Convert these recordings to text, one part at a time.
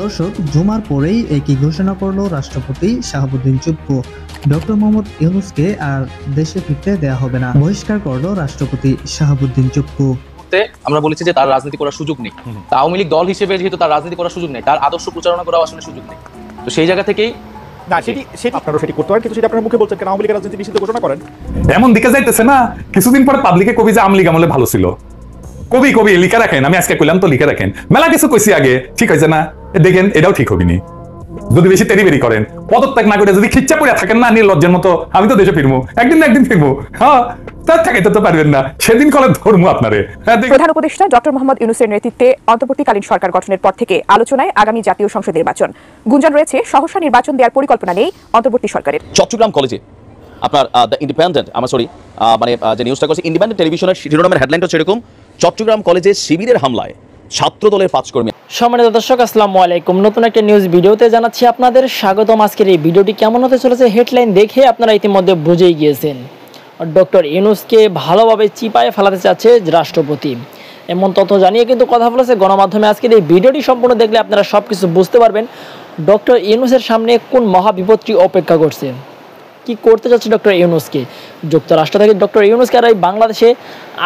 দর্শক, জুমার পরেই একই ঘোষণা করল রাষ্ট্রপতি শাহাবুদ্দিন চুপ্পু। ডক্টর মোহাম্মদ ইউনূসকে আর দেশে ফিরতে দেয়া হবে না, বহিষ্কার করল রাষ্ট্রপতি শাহাবুদ্দিন চুপ্পু। আমরা বলেছি যে তার রাজনীতি করার সুযোগ নেই, আওয়ামী লীগ দল হিসেবে যেহেতু তার রাজনীতি করার সুযোগ নেই, তার আদর্শ প্রচারণা করার আসলে সুযোগ নেই। তো সেই জায়গা থেকেই না, সেটি আপনারা সেটি করতে পারেন, কিন্তু সেটা আপনারা মুখে বলছেন কেন আওয়ামী লীগের রাজনীতি নিষিদ্ধ ঘোষণা করেন? এমন দিকে যাইতেছে না, কিছুদিন পরে পাবলিকে কবি যে আওয়ামী লীগ আমলে ভালো ছিল, কবি কবি লিখে রাখেন। আমি আজকে কইলাম তো লিখে রাখেন, মেলা কিছু কইছি আগে, ঠিক হয়েছে না? দেখেন এটাও ঠিক হবিনি যদি বেশি তেরি করেন, পদত্যাগ না করে যদি খিচ্চা পড়ে থাকেন না নির্লজ্জের মতো। আমি তো দেশে ফিরবো, একদিন না একদিন ফিরবো, হ্যাঁ, তার থাকাইতে তো পারবেন না, সেদিন কলে ধর্ম আপনারে। প্রধান উপদেষ্টা ডক্টর মোহাম্মদ ইউনূসের নেতৃত্বে অন্তর্বর্তীকালীন সরকার গঠনের পর থেকে আলোচনায় আগামী জাতীয় সংসদ নির্বাচন। গুঞ্জন রয়েছে সহসা নির্বাচন দেওয়ার পরিকল্পনা নেই অন্তর্বর্তী সরকারের। চট্টগ্রাম কলেজে আপনার দ্য ইন্ডিপেন্ডেন্ট, মানে যে নিউজটা করছে ইন্ডিপেন্ডেন্ট টেলিভিশনের শিরোনামের হেডলাইনটা সেরকম, চট্টগ্রাম কলেজে শিবিরের হামলায় ছাত্র দলের 5 কর্মী। সম্মানিত দর্শক, আসসালামু আলাইকুম। নতুন একটা নিউজ ভিডিওতে জানাচ্ছি আপনাদের স্বাগতম। আজকের এই ভিডিওটি কেমন হতে চলেছে হেডলাইন দেখে আপনারা ইতিমধ্যে বুঝেই গিয়েছেন। ডক্টর ইউনূসকে ভালোভাবে চিপায় ফেলাতে চাচ্ছে রাষ্ট্রপতি, এমন তথ্য জানিয়ে কিন্তু কথা বলেছে গণমাধ্যমে। আজকের এই ভিডিওটি সম্পূর্ণ দেখলে আপনারা সবকিছু বুঝতে পারবেন ডক্টর ইউনূসের সামনে কোন মহাবিপদটি অপেক্ষা করছে, কি করতে চাচ্ছে ডক্টর ইউনূসকে। যুক্তরাষ্ট্র থেকে ডক্টর ইউনূসকে আর এই বাংলাদেশে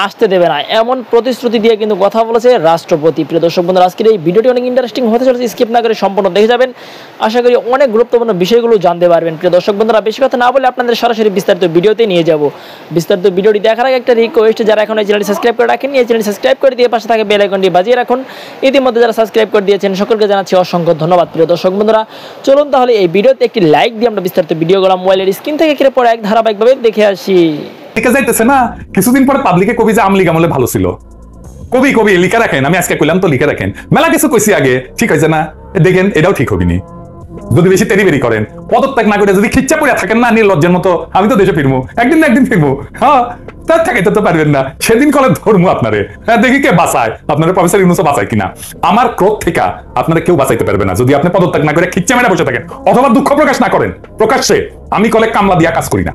আসতে দেবে না, এমন প্রতিশ্রুতি দিয়ে কিন্তু কথা বলেছে রাষ্ট্রপতি। প্রিয় দর্শক বন্ধুরা, আজকের এই ভিডিওটি অনেক ইন্টারেস্টিং হতে চলেছে, স্কিপ না করে সম্পূর্ণ দেখে যাবেন। আশা করি অনেক গুরুত্বপূর্ণ বিষয়গুলো জানতে পারবেন। প্রিয় দর্শক বন্ধুরা, বেশি কথা না বলে আপনাদের সরাসরি বিস্তারিত ভিডিওতে নিয়ে যাব। বিস্তারিত ভিডিওটি দেখার আগে একটা রিকোয়েস্ট, যারা এখন এই চ্যানেলটি সাবস্ক্রাইব করে রাখেন, এই চ্যানেলটি সাবস্ক্রাইব করে দিয়ে পাশে থাকে বেল আইকনটি বাজিয়ে রাখুন। ইতিমধ্যে যারা সাবস্ক্রাইব করে দিয়েছেন সকলকে জানাচ্ছি অসংখ্য ধন্যবাদ। প্রিয় দর্শক বন্ধুরা, চলুন তাহলে এই ভিডিওতে একটি লাইক দিয়ে আমরা বিস্তারিত ভিডিওগুলো মোবাইলের স্ক্রিন থেকে কেটে পরে এক ধারাবাহিকভাবে দেখে আসি। লিখে যাইতেছে না, কিছুদিন পরে পাবলিকে কবি যে আওয়ামী লীগ আমলে ভালো ছিল, কবি কবি লিখে রাখেন। আমি আজকে কইলাম তো লিখে রাখেন, মেলা কিছু কইছি আগে, ঠিক হয়েছে না? দেখেন এটাও ঠিক হবিনি যদি বেশি তেরি করেন, পদত্যাগ না করে যদি খিচ্চা পড়ে থাকেন না নির্লজ্জের মতো। আমি তো দেশে ফিরবো, একদিন না একদিন ফিরবো, হ্যাঁ, তার থাকাইতে তো পারবেন না, সেদিন কলে ধর্ম আপনারে। হ্যাঁ, দেখি কে বাঁচায়, আপনারা প্রফেসর ইউনূসও বাঁচায় কিনা। আমার ক্রোধ থেকে আপনারা কেউ বাঁচাইতে পারবে না যদি আপনি পদত্যাগ না করে খিচ্চা মেরে বসে থাকেন অথবা দুঃখ প্রকাশ না করেন প্রকাশ্যে। আমি কলে কামলা দিয়া কাজ করি না,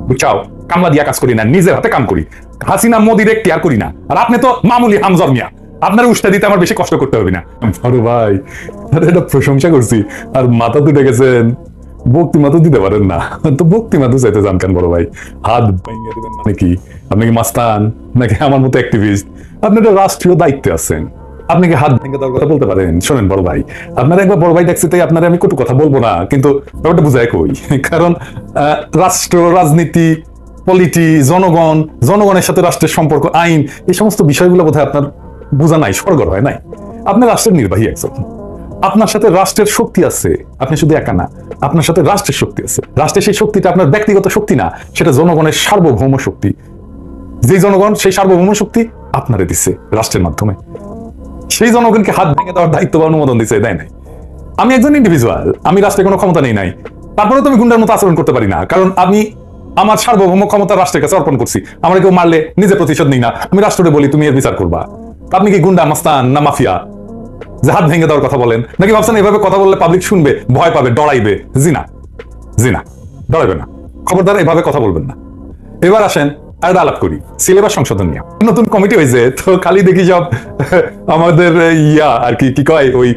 বুঝছাও, কামলা দিয়া কাজ করি না, নিজের হাতে কাম করি। হাসিনা মোদির কেয়ার করি না, আর আপনি তো মামুলি হামজর মিয়া, আপনার উষ্টা দিতে আমার বেশি কষ্ট করতে হবে না। বড় ভাই, এটা প্রশংসা করছি, আর মাথা তুলে গেছেন, বক্তি মাথা দিতে পারেন না তো বক্তি মাথা চাইতে যান কেন বড় ভাই? হাত ভাঙিয়ে দিবেন মানে কি? আপনি কি মাস্তান নাকি আমার মতো অ্যাক্টিভিস্ট? আপনি একটা রাষ্ট্রীয় দায়িত্বে আছেন, আপনি কি হাত ভেঙে দেওয়ার কথা বলতে পারেন? শোনেন বড় ভাই, আপনারা একবার বড় ভাই দেখছি, তাই আপনারা আমি কটু কথা বলবো না, কিন্তু ব্যাপারটা বুঝাই কই। কারণ রাষ্ট্র, রাজনীতি, পলিটি, জনগণ, জনগণের সাথে রাষ্ট্রের সম্পর্ক, আইন, এই সমস্ত বিষয়গুলো বোধহয় আপনার বোঝা নাই, সরগর হয় নাই। আপনি রাষ্ট্রের নির্বাহী একজন, আপনার সাথে রাষ্ট্রের শক্তি আছে, আপনি শুধু একা না, আপনার সাথে রাষ্ট্রের শক্তি আছে। রাষ্ট্রের সেই শক্তিটা আপনার ব্যক্তিগত শক্তি না, সেটা জনগণের সার্বভৌম শক্তি। যে জনগণ সেই সার্বভৌম শক্তি আপনারে দিচ্ছে রাষ্ট্রের মাধ্যমে, সেই জনগণকে হাত ভেঙে দেওয়ার দায়িত্ব বা অনুমোদন দিচ্ছে, দেয় নাই। আমি একজন ইন্ডিভিজুয়াল, আমি রাষ্ট্রের কোনো ক্ষমতা নেই নাই, তারপরে তো আমি গুন্ডার মতো আচরণ করতে পারি না, কারণ আমি আমার সার্বভৌম ক্ষমতা রাষ্ট্রের কাছে অর্পণ করছি। আমার কেউ মারলে নিজে প্রতিশোধ নিই না, আমি রাষ্ট্রকে বলি তুমি এর বিচার করবা। আপনি কি গুন্ডা, মাস্তান না মাফিয়া যে হাত ভেঙে দেওয়ার কথা বলেন? নাকি ভাবছেন এভাবে কথা বললে পাবলিক শুনবে, ভয় পাবে, ডরাইবে? জি না, ডরাইবে না, খবরদার এভাবে কথা বলবেন না। এবার আসেন আর আলাপ করি সিলেবাস সংশোধন নিয়ে। নতুন কমিটি হয়েছে, তো খালি দেখি সব আমাদের আর কি কি কয়, ওই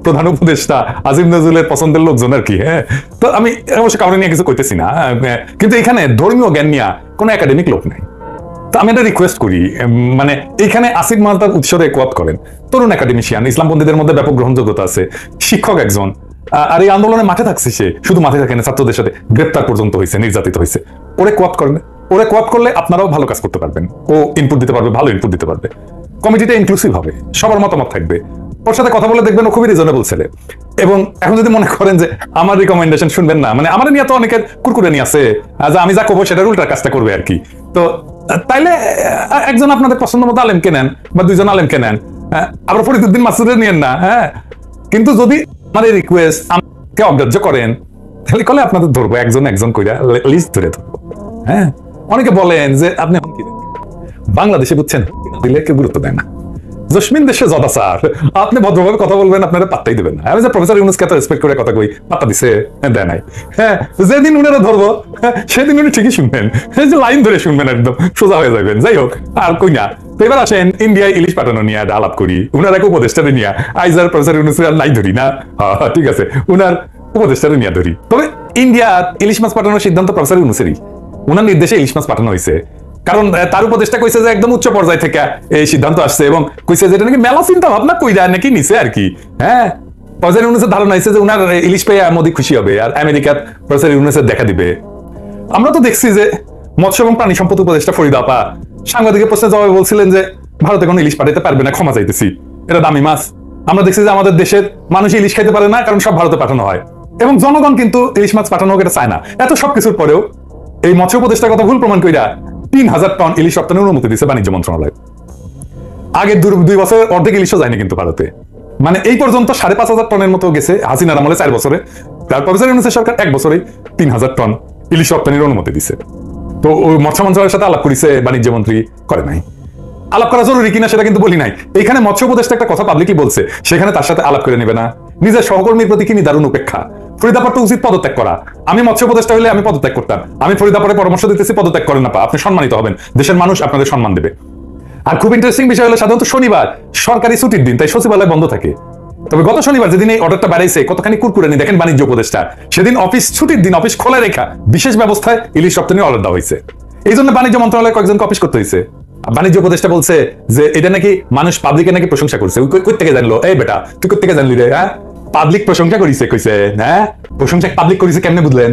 প্রধান উপদেষ্টা আজিম নজরুলের পছন্দের লোকজন আর কি। হ্যাঁ, তো আমি অবশ্য কারণে নিয়ে কিছু কইতেছি না, কিন্তু এখানে ধর্মীয় জ্ঞান নিয়ে কোনো একাডেমিক লোক নাই। তো আমি একটা রিকোয়েস্ট করি, মানে এখানে আসিফ মাহতাব উৎসরে কোয়াত করেন, তরুণ একাডেমিশিয়ান, ইসলামপন্থীদের মধ্যে ব্যাপক গ্রহণযোগ্যতা আছে, শিক্ষক একজন, আর এই আন্দোলনে মাঠে থাকছে সে, শুধু মাঠে থাকে না, ছাত্রদের সাথে গ্রেপ্তার পর্যন্ত হয়েছে, নির্যাতিত হয়েছে। ওরে কোয়াত করেন, ওরে কোয়াত করলে আপনারাও ভালো কাজ করতে পারবেন, ও ইনপুট দিতে পারবে, ভালো ইনপুট দিতে পারবে। কমিটিটা ইনক্লুসিভ হবে, সবার মতামত থাকবে, ওর সাথে কথা বলে দেখবেন ও খুবই রিজনেবল ছেলে। এবং এখন যদি মনে করেন যে আমার রিকমেন্ডেশন শুনবেন না, মানে আমার নিয়ে তো অনেকের কুরকুরে নিয়ে আছে, আমি যা করবো সেটার উল্টা কাজটা করবে আর কি, তো তাইলে একজন আপনাদের পছন্দ মতো আলেম কেনেন বা দুইজন আলেম কেনেন, আবার ফরিদুদ্দিন মাসুদের নিয়েন না। হ্যাঁ, কিন্তু যদি আমার এই রিকোয়েস্ট আমাকে অগ্রাহ্য করেন, তাহলে কলে আপনাদের ধরবো, একজন কইরা লিস্ট ধরে ধরবো। হ্যাঁ, অনেকে বলেন যে আপনি বাংলাদেশে বুঝছেন দিলে কেউ গুরুত্ব দেয় না, জসমিন দেশে যদা স্যার, আপনি ভদ্রভাবে কথা বলবেন, আপনারা পাত্তাই দেবেন না। আমি যে প্রফেসর ইউনুসকে এত রেসপেক্ট করে কথা কই, পাত্তা দিছে দেয় নাই। হ্যাঁ, যেদিন উনারা ধরবো সেদিন উনি ঠিকই শুনবেন, যে লাইন ধরে শুনবেন, একদম সোজা হয়ে যাবেন। যাই হোক, আর কই না। তো এবার আসেন ইন্ডিয়ায় ইলিশ পাঠানো নিয়ে আলাপ করি। উনার এক উপদেষ্টারে নিয়ে আইজার প্রফেসর ইউনুস আর নাই ধরি না, ঠিক আছে, উনার উপদেষ্টারে নিয়ে ধরি। তবে ইন্ডিয়া ইলিশ মাছ পাঠানোর সিদ্ধান্ত প্রফেসর ইউনুসেরই, উনার নির্দেশে ইলিশ মাছ পাঠানো হয়েছে। কারণ তার উপদেষ্টা কইছে যে একদম উচ্চ পর্যায় থেকে এই সিদ্ধান্ত আসছে, এবং কইছে যে এটা নাকি মেলা চিন্তা ভাবনা কইরা নাকি নিছে আর কি। হ্যাঁ, প্রফেসর ইউনুসের ধারণা হয়েছে যে উনার ইলিশ পেয়ে মোদি খুশি হবে আর আমেরিকার প্রফেসর ইউনুসের দেখা দিবে। আমরা তো দেখছি যে মৎস্য এবং প্রাণী সম্পদ উপদেষ্টা ফরিদা আপা সাংবাদিকের প্রশ্নের জবাবে বলছিলেন যে ভারতে কোনো ইলিশ পাঠাতে পারবে না, ক্ষমা চাইতেছি, এটা দামি মাছ। আমরা দেখছি যে আমাদের দেশের মানুষ ইলিশ খাইতে পারে না, কারণ সব ভারতে পাঠানো হয়, এবং জনগণ কিন্তু ইলিশ মাছ পাঠানো হোক এটা চায় না। এত সবকিছুর পরেও এই মৎস্য উপদেষ্টার কথা ভুল প্রমাণ কইরা 3000 টন ইলিশ রপ্তানির অনুমতি দিচ্ছে বাণিজ্য মন্ত্রণালয়। আগে 2 বছরে অর্ধেক ইলিশও যায়নি কিন্তু ভারতে। মানে এই পর্যন্ত 5500 টনের মতো গেছে হাসিনার আমলে 4 বছরে। তারপর সরকার 1 বছরে 3000 টন ইলিশ রপ্তানির অনুমতি দিচ্ছে। তো ওই মৎস্য মন্ত্রণালয়ের সাথে আলাপ করেছে বাণিজ্য মন্ত্রী, করে নাই। আলাপ করা জরুরি কিনা সেটা কিন্তু বলি নাই। এইখানে মৎস্য উপদেষ্টা একটা কথা পাবলিকই বলছে, সেখানে তার সাথে আলাপ করে নেবে না। নিজের সহকর্মীর প্রতি কি নিদারুণ উপেক্ষা। ফরিদাপার তো উচিত পদত্যাগ করা। আমি মৎস্য উপদেষ্টা হলে আমি পদত্যাগ করতাম। আমি ফরিদাপারে পরামর্শ দিতেছি পদত্যাগ করেন না, আপনি সম্মানিত হবেন, দেশের মানুষ আপনাদের সম্মান দেবে। আর খুব ইন্টারেস্টিং বিষয় হলো সাধারণত শনিবার সরকারি ছুটির দিন, তাই সচিবালয় বন্ধ থাকে। তবে গত শনিবার যেদিন এই অর্ডারটা বাড়াইছে কতখানি কুরকুরানি দেখেন বাণিজ্য উপদেষ্টা, সেদিন অফিস ছুটির দিন অফিস খোলা রেখা বিশেষ ব্যবস্থায় ইলিশ রপ্তানির অর্ডার দেওয়া হয়েছে। এই জন্য বাণিজ্য মন্ত্রণালয় কয়েকজনকে অফিস করতে হয়েছে। বাণিজ্য উপদেষ্টা বলছে যে এটা নাকি মানুষ পাবলিকে নাকি প্রশংসা করছে। কই থেকে জানলো? এই বেটা তুই কই থেকে জানলি রে? হ্যাঁ, পাবলিক প্রশংসা করিছে কইছে। হ্যাঁ, প্রশংসা পাবলিক করিছে কেমনে বুঝলেন?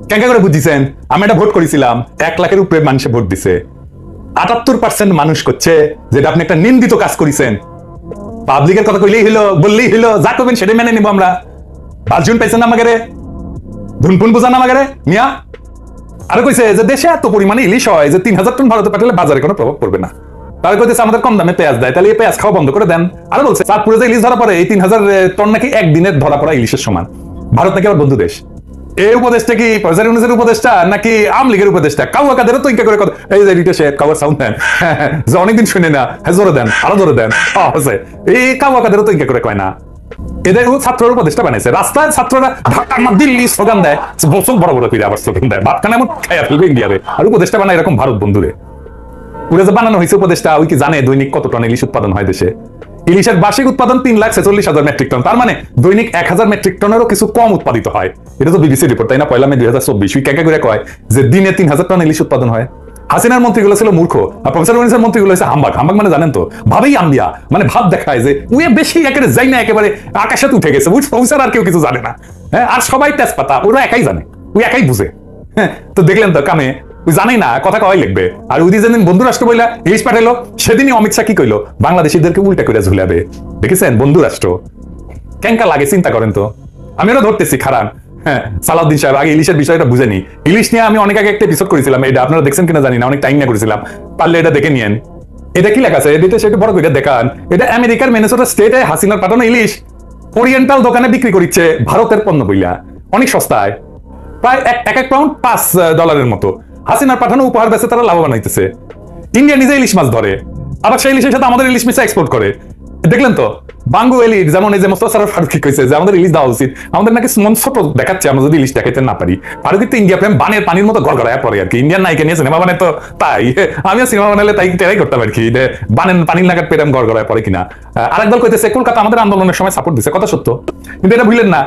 কেঙ্কা করে বুঝিছেন? আমি এটা ভোট করেছিলাম, 1 লাখের উপরে মানুষে ভোট দিছে। 78% মানুষ করছে যেটা আপনি একটা নিন্দিত কাজ করেছেন। পাবলিকের কথা কইলেই হলো, বললেই হলো, যা করবেন সেটা মেনে নিব আমরা। 5 জন পাইছেন আমাকে রে, ধুনপুন বুঝান আমাকে রে মিয়া। আরো কইছে যে দেশে এত পরিমাণে ইলিশ হয় যে 3000 টন ভারতে পাঠালে বাজারে কোনো প্রভাব পড়বে না। তারা কইতেছে আমাদের কম দামে পেঁয়াজ দেয়, তাহলে এই পেঁয়াজ খাওয়া বন্ধ করে দেন। আরো বলছে চাঁদপুরে যে ইলিশ ধরা পড়ে এই 3000 টন নাকি একদিনের ধরা পড়া ইলিশের সমান। ভারত নাকি আবার বন্ধু দেশ। এই উপদেশটা কি প্রফেসর ইউনুসের উপদেশটা নাকি আওয়ামী লীগের উপদেশটা? কাউয়া কাদের তো ইনকা করে কথা। এই যে রিটা শেখ কাউয়ার সাউন্ড দেন, যে অনেকদিন শুনে না, হ্যাঁ জোরে দেন, আরো জোরে দেন। এই কাউয়া কাদের তো ইনকা করে কয় না। এদের ছাত্রের উপদেশটা বানাইছে। রাস্তায় ছাত্ররা ঢাকা দিল্লি স্লোগান দেয়, বছর বড় বড় করে আবার স্লোগান দেয়, ভাতখানা এমন খাইয়া ফেলবে ইন্ডিয়ারে। আর উপদেশটা বানায় এরকম ভারত বন্ধুরে। পুরো যে বানানো হয়েছে উপদেশটা, ওই কি জানে দৈনিক কত টন ইলিশ উৎপাদন হয় দেশে? ইলিশের বার্ষিক উৎপাদন 3,46,000 মেট্রিক টন। তার মানে দৈনিক 1000 মেট্রিক টনেরও কিছু কম উৎপাদিত হয়। এটা তো বিবিসি রিপোর্ট, তাই না? 1 মে 2024 উই ক্যাকা করে কয় যে দিনে 3000 টন ইলিশ উৎপাদন হয়। হাসিনার মন্ত্রীগুলো ছিল মূর্খ, আর প্রফেসর ইউনুসের মন্ত্রীগুলো হচ্ছে হাম্বাক। হাম্বাক মানে জানেন তো, ভাবেই আম্বিয়া, মানে ভাব দেখায় যে উই বেশি একেবারে যাই না, একেবারে আকাশে উঠে গেছে। উই প্রফেসর আর কেউ কিছু জানে না। হ্যাঁ, আর সবাই তেজপাতা, ওরা একাই জানে, ওই একাই বুঝে। হ্যাঁ, তো দেখলেন তো কামে ওই জানেই না, কথা কওয়াই লিখবে। আর ওই যেদিন বন্ধু রাষ্ট্র বইলা ইলিশ পাঠাইলো, সেদিনই অমিত শাহ কি কইলো? বাংলাদেশিদেরকে উল্টা করে ঝুলাবে। দেখেছেন বন্ধু রাষ্ট্র কেঙ্কা লাগে চিন্তা করেন তো। আমি ওরা ধরতেছি খারাপ। হ্যাঁ, সালাউদ্দিন সাহেব আগে ইলিশের বিষয়টা বুঝেনি। ইলিশ নিয়ে আমি অনেক আগে একটা এপিসোড করেছিলাম, এটা আপনারা দেখছেন কিনা জানি না, অনেক টাইম নিয়ে করেছিলাম, পারলে এটা দেখে নিয়েন। এটা কি লেখা আছে এটা, সেটা বড় করে দেখান। এটা আমেরিকার মিনেসোটা স্টেটে হাসিনার পাঠানো ইলিশ ওরিয়েন্টাল দোকানে বিক্রি করছে ভারতের পণ্য বইলা, অনেক সস্তায়, প্রায় এক পাউন্ড $5 মতো। হাসিনার পাঠানো উপহার বেচে তারা লাভবান হইতেছে। ইন্ডিয়া নিজে ইলিশ মাছ ধরে, আবার সেই ইলিশের সাথে আমাদের ইলিশ মিশে এক্সপোর্ট করে। দেখলেন তো বাঙ্গু এলিট, যেমন এই যে মোস্তফা ফারুকি কইছে যে আমাদের ইলিশ দেওয়া উচিত, আমাদের নাকি মন ছোট দেখাচ্ছে আমরা যদি ইলিশ দেখাইতে না পারি। ফারুকি তো ইন্ডিয়া প্রেম বানের পানির মতো গড়গড়ায় পড়ে আর কি। ইন্ডিয়ান নায়িকা নিয়ে সিনেমা বানায় তো তাই, আমিও সিনেমা বানালে তাই তেরাই করতাম আর কি, বানের পানির নাগাদ প্রেম গড়গড়ায় পড়ে কিনা। আরেক দল কইতেছে কলকাতা আমাদের আন্দোলনের সময় সাপোর্ট দিছে, কথা সত্য, কিন্তু এটা ভুলেন না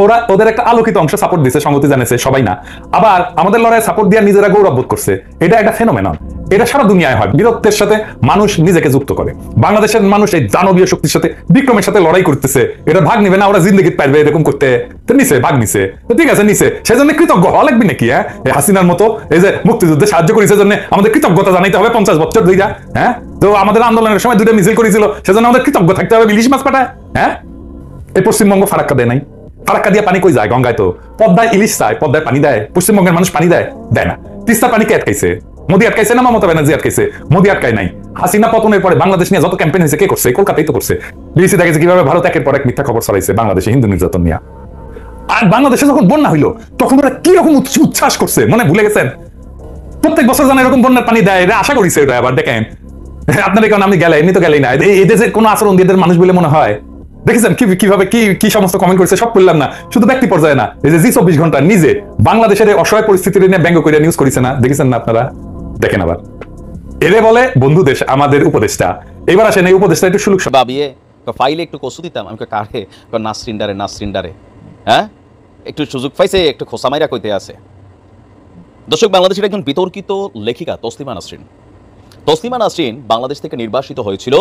ওরা ওদের একটা আলোকিত অংশ সাপোর্ট দিছে, সংগতি জানেছে সবাই না। আবার আমাদের লড়াই সাপোর্ট দিয়ে নিজেরা গৌরব বোধ করছে। এটা একটা ফেনোমেনন, এটা সারা দুনিয়ায় হয়। বীরত্বের সাথে মানুষ নিজেকে যুক্ত করে। বাংলাদেশের মানুষ এই দানবীয় শক্তির সাথে বিক্রমের সাথে লড়াই করতেছে, এটা ভাগ নিবে না, ওরা জিন্দগি পারবে এরকম করতে, তো নিছে, ভাগ নিছে, তো ঠিক আছে নিছে, সেজন্য কৃতজ্ঞ হওয়া লাগবে নাকি? হ্যাঁ, এই হাসিনার মতো এই যে মুক্তিযুদ্ধে সাহায্য করেছে জন্য আমাদের কৃতজ্ঞতা জানাইতে হবে 50 বছর ধইরা? হ্যাঁ, তো আমাদের আন্দোলনের সময় 2টা মিছিল করেছিল, সেজন্য আমাদের কৃতজ্ঞ থাকতে হবে ইলিশ মাছ পাঠায়? হ্যাঁ, এই পশ্চিমবঙ্গ ফারাক্কা দেয় নাই। ফারাক্কা দিয়ে পানি কই যায়? গঙ্গায় তো। পদ্মায় ইলিশ চায়, পদ্মায় পানি দেয়? পশ্চিমবঙ্গের মানুষ পানি দেয়? দেয় না। তিস্তার পানি কে আটকাইছে? মোদি আটকাইছে না মমতা ব্যানার্জি আটকাইছে? মোদি আটকায় নাই। হাসিনা পতনের পরে বাংলাদেশ নিয়ে যত ক্যাম্পেইন হয়েছে কে করছে? কলকাতাই তো করছে। বিবিসি দেখেছে কিভাবে ভারত একের পর এক মিথ্যা খবর ছড়াইছে বাংলাদেশে হিন্দু নির্যাতন নিয়ে। আর বাংলাদেশে যখন বন্যা হইলো তখন ওরা কি রকম উচ্ছ্বাস করছে, মনে ভুলে গেছেন? প্রত্যেক বছর জানা এরকম বন্যার পানি দেয়, এটা আশা করিছে। এটা আবার দেখেন আপনার কারণে আমি গেলে এমনি তো গেলেই না, এই দেশের কোনো আচরণ এদের মানুষ বলে মনে হয়? দেখেছেন কিভাবে কি সমস্ত কমেন্ট করেছে, সব করলাম না, শুধু ব্যক্তি পর্যায়ে না, এই যে 24 ঘন্টা নিজে বাংলাদেশের অসহায় পরিস্থিতি নিয়ে ব্যঙ্গ করে নিউজ করেছে না, দেখেছেন না আপনারা? দেখেন আবার এরে বলে বন্ধু দেশ আমাদের উপদেষ্টা। এবার আসেন এই উপদেষ্টা একটু শুনুক। বাবিয়ে ফাইলে একটু কসু দিতাম, আমি কারে নাসরিন ডারে হ্যাঁ একটু সুযোগ পাইছে, একটু খোসা মাইরা কইতে আছে। দর্শক, বাংলাদেশের একজন বিতর্কিত লেখিকা তসলিমা নাসরিন বাংলাদেশ থেকে নির্বাসিত হয়েছিল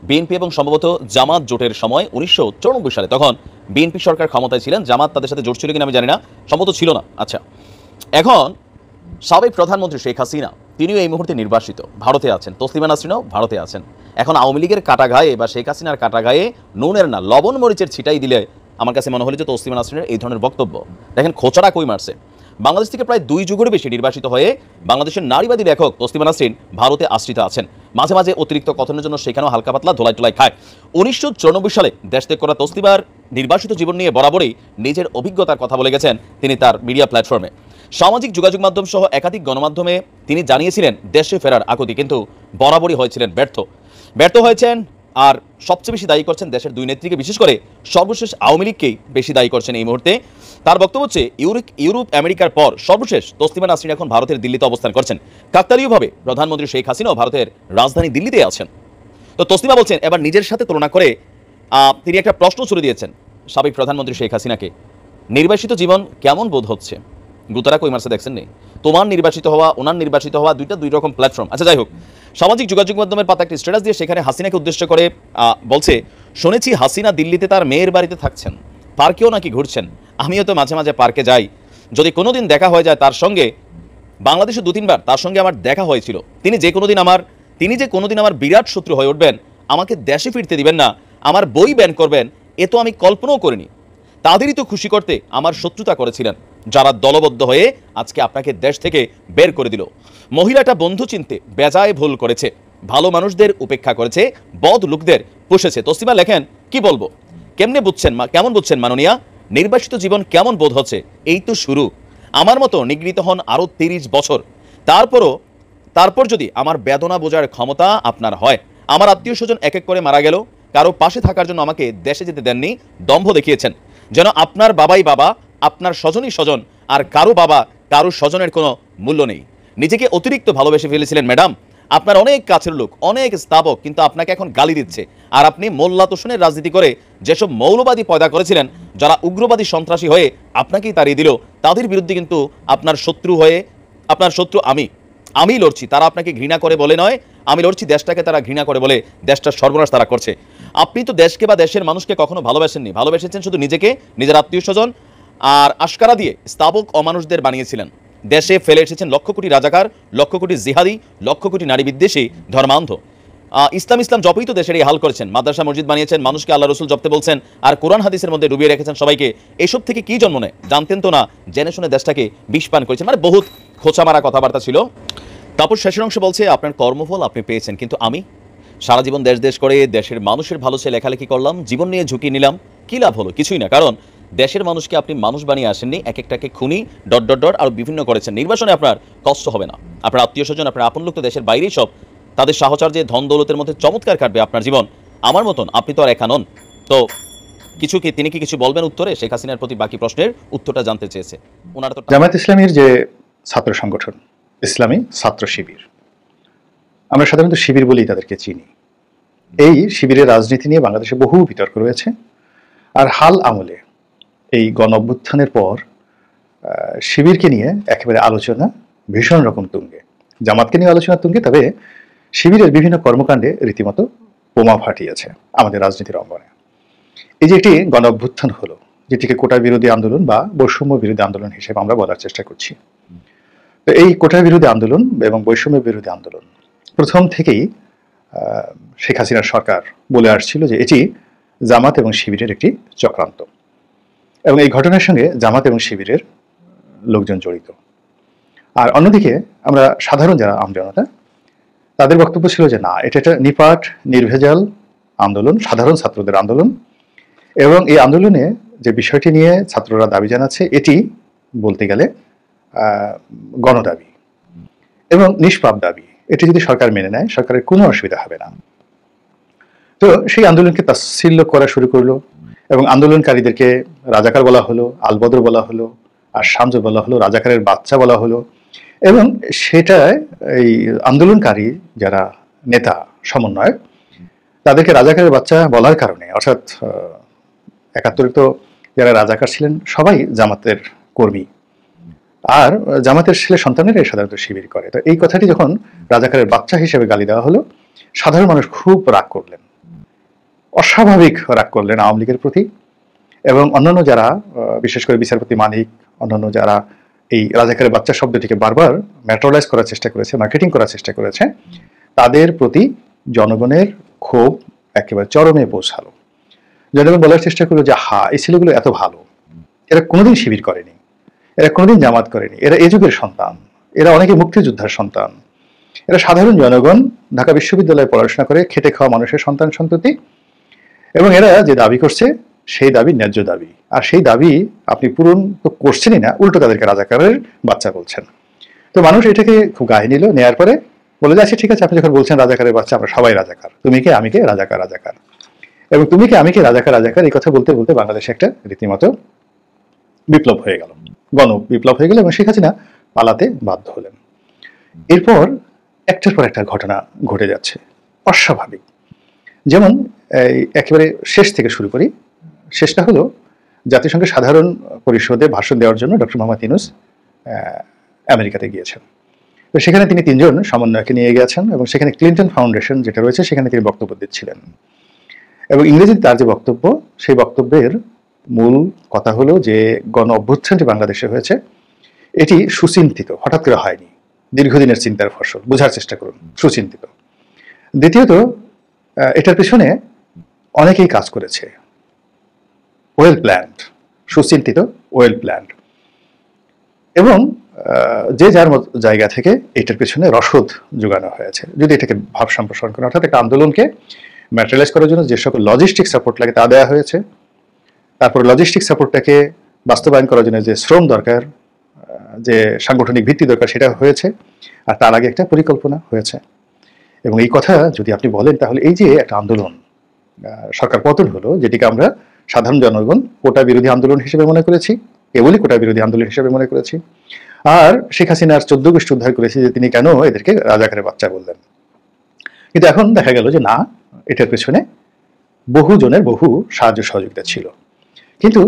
বিএনপি এবং সম্ভবত জামাত জোটের সময় 1994 সালে। তখন বিএনপি সরকার ক্ষমতায় ছিলেন, জামাত তাদের সাথে জোট ছিল কিনা আমি জানি না, সম্ভবত ছিল না। আচ্ছা, এখন সাবেক প্রধানমন্ত্রী শেখ হাসিনা তিনিও এই মুহূর্তে নির্বাসিত, ভারতে আছেন। তসলিমা নাসরিনও ভারতে আছেন। এখন আওয়ামী লীগের কাটা গায়ে বা শেখ হাসিনার কাটা গায়ে নুনের না লবণ মরিচের ছিটাই দিলে আমার কাছে মনে হলো যে তসলিমা নাসরিনের এই ধরনের বক্তব্য। দেখেন খোঁচাটা কই মারছে। বাংলাদেশ থেকে প্রায় 2 যুগের বেশি নির্বাসিত হয়ে বাংলাদেশের নারীবাদী লেখক তসলিমা নাসরিন ভারতে আশ্রিত আছেন। মাঝে মাঝে অতিরিক্ত কথনের জন্য সেখানেও হালকা পাতলা ধোলাই টোলাই খায়। 1994 সালে দেশ ত্যাগ করা তসলিমার নির্বাসিত জীবন নিয়ে বরাবরই নিজের অভিজ্ঞতার কথা বলে গেছেন তিনি তার মিডিয়া প্ল্যাটফর্মে। সামাজিক যোগাযোগ মাধ্যম সহ একাধিক গণমাধ্যমে তিনি জানিয়েছিলেন দেশে ফেরার আকুতি, কিন্তু বরাবরই হয়েছিলেন ব্যর্থ হয়েছেন। আর সবচেয়ে বেশি দায়ী করছেন দেশের 2 নেত্রীকে, বিশেষ করে সর্বশেষ আওয়ামী লীগকেই বেশি দায়ী করছেন এই মুহূর্তে। তার বক্তব্য হচ্ছে ইউরোপ আমেরিকার পর সর্বশেষ তসলিমা নাসরিন এখন ভারতের দিল্লিতে অবস্থান করছেন। কাকতালীয়ভাবে প্রধানমন্ত্রী শেখ হাসিনাও ভারতের রাজধানী দিল্লিতে আছেন। তো তসলিমা বলছেন, এবার নিজের সাথে তুলনা করে তিনি একটা প্রশ্ন ছুড়ে দিয়েছেন সাবেক প্রধানমন্ত্রী শেখ হাসিনাকে, নির্বাসিত জীবন কেমন বোধ হচ্ছে? গুতারা কই মারছে দেখছেন নেই? তোমার নির্বাসিত হওয়া, ওনার নির্বাসিত হওয়া, দুই রকম প্ল্যাটফর্ম। আচ্ছা, যাই হোক, সামাজিক যোগাযোগ মাধ্যমের পাতা একটি স্ট্যাটাস দিয়ে সেখানে হাসিনাকে উদ্দেশ্য করে বলছে, শুনেছি হাসিনা দিল্লিতে তার মেয়ের বাড়িতে থাকছেন, পার্কেও নাকি ঘুরছেন। আমিও তো মাঝে মাঝে পার্কে যাই, যদি কোনোদিন দেখা হয়ে যায় তার সঙ্গে, বাংলাদেশে 2-3 বার তার সঙ্গে আমার দেখা হয়েছিল। তিনি যে কোনোদিন আমার বিরাট শত্রু হয়ে উঠবেন, আমাকে দেশে ফিরতে দিবেন না, আমার বই ব্যান করবেন, এ তো আমি কল্পনাও করিনি। তাদেরই তো খুশি করতে আমার শত্রুতা করেছিলেন, যারা দলবদ্ধ হয়ে আজকে আপনাকে দেশ থেকে বের করে দিল। মহিলাটা বন্ধু চিনতে বেজায় ভুল করেছে, ভালো মানুষদের উপেক্ষা করেছে, বদ লোকদের পুষেছে। তসলিমা লেখেন, কি বলবো, কেমন বুঝছেন মাননীয়া? নির্বাসিত জীবন কেমন বোধ হচ্ছে? এই তো শুরু। আমার মতো নিগৃহীত হন আরও 30 বছর, তারপর যদি আমার বেদনা বোঝার ক্ষমতা আপনার হয়। আমার আত্মীয় স্বজন এক এক করে মারা গেল, কারো পাশে থাকার জন্য আমাকে দেশে যেতে দেননি, দম্ভ দেখিয়েছেন, যেন আপনার বাবাই বাবা, আপনার স্বজনই স্বজন, আর কারো বাবা কারো স্বজনের কোনো মূল্য নেই। নিজেকে অতিরিক্ত ভালোবেসে ফেলেছিলেন ম্যাডাম। আপনার অনেক কাছের লোক, অনেক স্থাপক কিন্তু আপনাকে এখন গালি দিচ্ছে, আর আপনি মোল্লা তোষণের রাজনীতি করে যেসব মৌলবাদী পয়দা করেছিলেন, যারা উগ্রবাদী সন্ত্রাসী হয়ে আপনাকেই তাড়িয়ে দিল, তাদের বিরুদ্ধে কিন্তু আপনার শত্রু আমি লড়ছি। তারা আপনাকে ঘৃণা করে বলে নয়, আমি লড়ছি, দেশটাকে তারা ঘৃণা করে বলে দেশটার সর্বনাশ তারা করছে। আপনি তো দেশকে বা দেশের মানুষকে কখনো ভালোবাসেননি, ভালোবেসেছেন শুধু নিজেকে, নিজের আত্মীয় স্বজন আর আশকারা দিয়ে স্থাপক অমানুষদের বানিয়েছিলেন। দেশে ফেলে এসেছেন লক্ষ কোটি রাজাকার, লক্ষ কোটি জিহাদি, লক্ষ কোটি নারী বিদ্বেষী, ধর্মান্ধ। ইসলাম জপই তো দেশের এই হাল করেছেন। মাদ্রাসা মসজিদ বানিয়েছেন, মানুষকে আল্লাহ রসুল জপতে বলছেন, আর কোরআন হাদিসের মধ্যে ডুবিয়ে রেখেছেন সবাইকে। এসব থেকে কি জন্ম নেয় জানতেন তো না, জেনে শুনে দেশটাকে বিষ পান করেছেন। মানে বহুত খোঁচা মারা কথাবার্তা ছিল। তারপর শেষের অংশ বলছে, আপনার কর্মফল আপনি পেয়েছেন, কিন্তু আমি সারা জীবন দেশ করে দেশের মানুষের ভালো চেয়ে লেখালেখি করলাম, জীবন নিয়ে ঝুঁকি নিলাম, কি লাভ হলো? কিছুই না। কারণ দেশের মানুষকে আপনি মানুষ বানিয়ে আসেননি, এক একটাকে খুনি আর বিভিন্ন করেছেন। নির্বাচনে আপনার কষ্ট হবে না, আপনার আত্মীয় স্বজন, আপনার আপন লোক তো দেশের বাইরেই সব, তাদের সাহচর্যে ধন দৌলতের মধ্যে চমৎকার কাটবে আপনার জীবন। আমার মতন আপনি তো আর একা নন। তো তিনি কি কিছু বলবেন উত্তরে? শেখ হাসিনার প্রতি বাকি প্রশ্নের উত্তরটা জানতে চেয়েছে ওনারা। তো জামায়াত ইসলামীর যে ছাত্র সংগঠন ইসলামী ছাত্র শিবির, আমরা সাধারণত শিবির বলেই তাদেরকে চিনি। এই শিবিরের রাজনীতি নিয়ে বাংলাদেশে বহু বিতর্ক রয়েছে। আর হাল আমলে এই গণ অভ্যুত্থানের পর শিবিরকে নিয়ে একেবারে আলোচনা ভীষণ রকম তুঙ্গে, জামাতকে নিয়ে আলোচনা তুঙ্গে, তবে শিবিরের বিভিন্ন কর্মকাণ্ডে রীতিমতো বোমা ফাটিয়েছে আমাদের রাজনীতির অঙ্গনে। এই যে একটি গণ অভ্যুত্থান হলো, যেটিকে কোটা বিরোধী আন্দোলন বা বৈষম্য বিরোধী আন্দোলন হিসেবে আমরা বলার চেষ্টা করছি। তো এই কোটা বিরোধী আন্দোলন এবং বৈষম্য বিরোধী আন্দোলন প্রথম থেকেই শেখ হাসিনার সরকার বলে আসছিল যে এটি জামাত এবং শিবিরের একটি চক্রান্ত, এবং এই ঘটনার সঙ্গে জামাত এবং শিবিরের লোকজন জড়িত। আর অন্যদিকে আমরা সাধারণ যারা আমজনতা, তাদের বক্তব্য ছিল যে না, এটা একটা নিপাট নির্ভেজাল আন্দোলন, সাধারণ ছাত্রদের আন্দোলন, এবং এই আন্দোলনে যে বিষয়টি নিয়ে ছাত্ররা দাবি জানাচ্ছে এটি বলতে গেলে গণদাবি এবং নিষ্পাপ দাবি, এটি যদি সরকার মেনে নেয় সরকারের কোনো অসুবিধা হবে না। তো সেই আন্দোলনকে তাচ্ছিল্য করা শুরু করলো এবং আন্দোলনকারীদেরকে রাজাকার বলা হলো, আলবদর বলা হলো, আর শামজ বলা হলো, রাজাকারের বাচ্চা বলা হলো। এবং সেটায় এই আন্দোলনকারী যারা নেতা সমন্বয়ক তাদেরকে রাজাকারের বাচ্চা বলার কারণে, অর্থাৎ ৭১ তো যারা রাজাকার ছিলেন সবাই জামাতের কর্মী, আর জামাতের ছেলে সন্তানেরা সাধারণত শিবির করে। তো এই কথাটি যখন রাজাকারের বাচ্চা হিসেবে গালি দেওয়া হলো, সাধারণ মানুষ খুব রাগ করলেন, অস্বাভাবিক রাগ করলেন আওয়ামী লীগের প্রতি। এবং অন্যান্য যারা, বিশেষ করে বিচারপতি মানিক, অন্যান্য যারা এই রাজাকারের বাচ্চা শব্দটিকে বারবার ম্যাটেরিয়ালাইজ করার চেষ্টা করেছে, মার্কেটিং করার চেষ্টা করেছে, তাদের প্রতি জনগণের ক্ষোভ একেবারে চরমে পৌঁছালো। জনগণ বলার চেষ্টা করলো যে এই ছেলেগুলো এত ভালো, এরা কোনোদিন শিবির করেনি, এরা কোনোদিন জামাত করেনি, এরা এই যুগের সন্তান, এরা অনেকে মুক্তিযোদ্ধার সন্তান, এরা সাধারণ জনগণ, ঢাকা বিশ্ববিদ্যালয়ে পড়াশোনা করে খেটে খাওয়া মানুষের সন্তান সন্ততি, এবং এরা যে দাবি করছে সেই দাবি ন্যায্য দাবি, আর সেই দাবি আপনি পূরণ তো করছেনই না, উল্টো তাদেরকে রাজাকারের বাচ্চা বলছেন। তো মানুষ এটাকে খুব গায়ে নিল, নেয়ার পরে বলে যে আচ্ছা ঠিক আছে, আপনি যখন বলছেন রাজাকারের বাচ্চা, আমরা সবাই রাজাকার, তুমি কে আমি কে, রাজাকার রাজাকার। এবং তুমি কে আমি কে, রাজাকার রাজাকার, এই কথা বলতে বলতে বাংলাদেশে একটা রীতিমতো বিপ্লব হয়ে গেল, গণ বিপ্লব হয়ে গেল, এবং শেখ হাসিনা পালাতে বাধ্য হলেন। এরপর একটার পর একটা ঘটনা ঘটে যাচ্ছে অস্বাভাবিক। যেমন একেবারে শেষ থেকে শুরু করি। শেষটা হলো জাতিসংঘের সাধারণ পরিষদে ভাষণ দেওয়ার জন্য ডক্টর মোহাম্মদ ইউনূস আমেরিকাতে গিয়েছেন। তো সেখানে তিনি ৩ জন সমন্বয়কে নিয়ে গেছেন, এবং সেখানে ক্লিন্টন ফাউন্ডেশন যেটা রয়েছে সেখানে তিনি বক্তব্য দিচ্ছিলেন। এবং ইংরেজিতে তার যে বক্তব্য, সেই বক্তব্যের মূল কথা হলো যে গণ অভ্যুত্থানটি বাংলাদেশে হয়েছে এটি সুচিন্তিত, হঠাৎ করে হয়নি, দীর্ঘদিনের চিন্তার ফসল, বোঝার চেষ্টা করুন, সুচিন্তিত। দ্বিতীয়ত, এটার পিছনে অনেকেই কাজ করেছে, ওয়েল প্ল্যান্ড, সুচিন্তিত, ওয়েল প্ল্যান্ড, এবং যে যার জায়গা থেকে এটার পিছনে রসদ যোগানো হয়েছে। যদি এটাকে ভাব সম্প্রসারণ করেন, অর্থাৎ একটা আন্দোলনকে ম্যাটেরিয়ালাইজ করার জন্য যে সকল লজিস্টিক সাপোর্ট লাগে তা দেওয়া হয়েছে, তারপর লজিস্টিক সাপোর্টটাকে বাস্তবায়ন করার জন্য যে শ্রম দরকার, যে সাংগঠনিক ভিত্তি দরকার, সেটা হয়েছে, আর তার আগে একটা পরিকল্পনা হয়েছে। এবং এই কথা যদি আপনি বলেন তাহলে এই যে একটা আন্দোলন, সরকার পতন হলো, যেটিকে আমরা সাধারণ জনগণ কোটা বিরোধী আন্দোলন হিসেবে মনে করেছি, কেবলই কোটা বিরোধী আন্দোলন হিসেবে মনে করেছি, আর শেখ হাসিনার 14 গোষ্ঠী উদ্ধার করেছি যে তিনি কেন এদেরকে রাজাকারের বাচ্চা বললেন। কিন্তু এখন দেখা গেল যে না, এটার পেছনে বহু জনের বহু সাহায্য সহযোগিতা ছিল। কিন্তু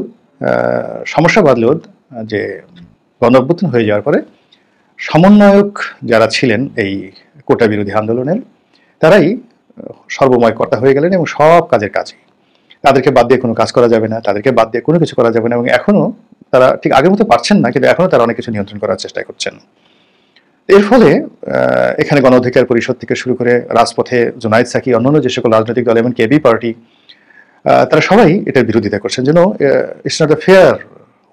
সমস্যা বাদলেও যে গণ অভ্যুত্থান হয়ে যাওয়ার পরে সমন্বয়ক যারা ছিলেন এই কোটা বিরোধী আন্দোলনের, তারাই সর্বময় কর্তা হয়ে গেলেন, এবং সব কাজের কাজে তাদেরকে বাদ দিয়ে কোনো কাজ করা যাবে না, তাদেরকে বাদ দিয়ে কোনো কিছু করা যাবে না। এবং এখনো তারা ঠিক আগের মতো পারছেন না, কিন্তু এখনো তারা অনেক কিছু নিয়ন্ত্রণ করার চেষ্টা করছেন। এর ফলে এখানে গণ অধিকার পরিষদ থেকে শুরু করে রাজপথে জুনাইদ সাকি, অন্যান্য যে সকল রাজনৈতিক দল, এবং কেবি পার্টি, তারা সবাই এটার বিরোধিতা করছেন, যেন it's not a fair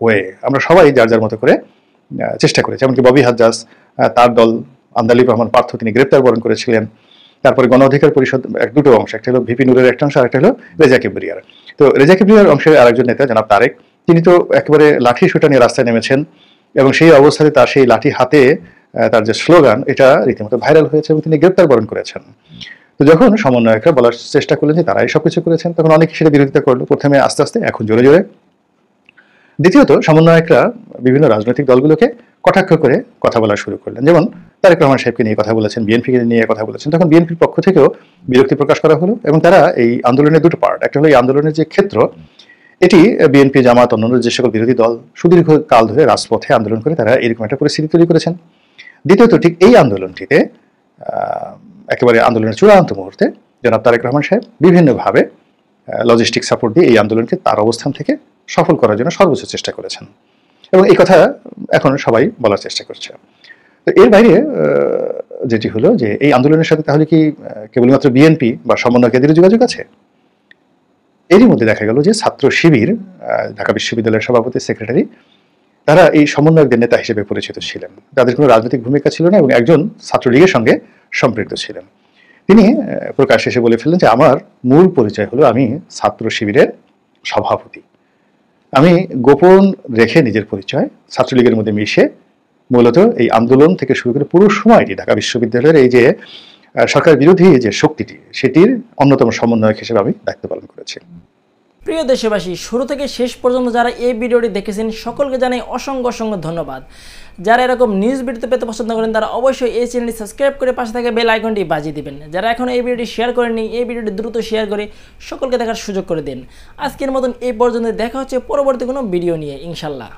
way. আমরা সবাই যার যার মতো করে চেষ্টা করেছি। এমনকি ববি হাজ্জাজ, তার দল আন্দালিব রহমান পার্থ, তিনি গ্রেপ্তার বরণ করেছিলেন। তারপরে গণ অধিকার পরিষদ দুটো অংশ, একটা হলো ভিপি নুরের একটা অংশ, আর একটা হলো রেজা কিবরিয়ার। তো রেজা কিবরিয়ার অংশের আরেকজন নেতা জনাব তারেক, তিনি তো একেবারে লাঠি সোটা নিয়ে রাস্তায় নেমেছেন, এবং সেই অবস্থাতে তার সেই লাঠি হাতে তার যে স্লোগান, এটা রীতিমতো ভাইরাল হয়েছে, এবং তিনি গ্রেপ্তার বরণ করেছেন। তো যখন সমন্বয়করা বলার চেষ্টা করলেন যে তারাই সবকিছু করেছেন, তখন অনেকে সেটা বিরোধিতা করলো, প্রথমে আস্তে আস্তে, এখন জোরে জোরে। দ্বিতীয়ত, সমন্বয়করা বিভিন্ন রাজনৈতিক দলগুলোকে কটাক্ষ করে কথা বলা শুরু করলেন। যেমন তারেক রহমান সাহেবকে নিয়ে কথা বলেছেন, বিএনপিকে নিয়ে কথা বলেছেন, তখন বিএনপির পক্ষ থেকেও বিরক্তি প্রকাশ করা হলো। এবং তারা এই আন্দোলনের দুটো পার্ট, একটা হলো এই আন্দোলনের যে ক্ষেত্র, এটি বিএনপি, জামাত, অন্যান্য যে সকল বিরোধী দল সুদীর্ঘ কাল ধরে রাজপথে আন্দোলন করে তারা এরকম একটা পরিস্থিতি তৈরি করেছেন। দ্বিতীয়ত, ঠিক এই আন্দোলনটিতে একেবারে আন্দোলনের চূড়ান্ত মুহূর্তে জনাব তারেক রহমান সাহেব বিভিন্নভাবে লজিস্টিক সাপোর্ট দিয়ে এই আন্দোলনকে তার অবস্থান থেকে সফল করার জন্য সর্বোচ্চ চেষ্টা করেছেন, এবং এই কথা এখন সবাই বলার চেষ্টা করছে। তো এর বাইরে যেটি হলো যে এই আন্দোলনের সাথে তাহলে কি কেবলমাত্র বিএনপি বা সমন্বয়কারীদের যোগাযোগ আছে? এরই মধ্যে দেখা গেল যে ছাত্র শিবির, ঢাকা বিশ্ববিদ্যালয়ের সভাপতি, সেক্রেটারি, তারা এই সমন্বয়কদের নেতা হিসেবে পরিচিত ছিলেন। তাদের কোনো রাজনৈতিক ভূমিকা ছিল না, এবং একজন ছাত্রলীগের সঙ্গে সম্পৃক্ত ছিলেন। তিনি প্রকাশ্যে এসে বলে ফেললেন যে আমার মূল পরিচয় হলো আমি ছাত্র শিবিরের সভাপতি। আমি গোপন রেখে নিজের পরিচয় ছাত্রলীগের মধ্যে মিশে মূলত এই আন্দোলন থেকে শুরু করে পুরো সময়টি ঢাকা বিশ্ববিদ্যালয়ের এই যে সরকার বিরোধী যে শক্তিটি, সেটির অন্যতম সমন্বয়ক হিসেবে আমি দায়িত্ব পালন করেছি। প্রিয় দেশবাসী, শুরু থেকে শেষ পর্যন্ত যারা এই ভিডিওটি দেখেছেন সকলকে জানাই অসংখ্য অসংখ্য ধন্যবাদ। যারা এরকম নিউজ ভিডিও পেতে পছন্দ করেন তারা অবশ্যই এই চ্যানেলটি সাবস্ক্রাইব করে পাশে থাকা বেল আইকনটি বাজিয়ে দিবেন। যারা এখনও এই ভিডিওটি শেয়ার করেননি, এই ভিডিওটি দ্রুত শেয়ার করে সকলকে দেখার সুযোগ করে দিন। আজকের মতন এই পর্যন্ত, দেখা হচ্ছে পরবর্তী কোনো ভিডিও নিয়ে ইনশাল্লাহ।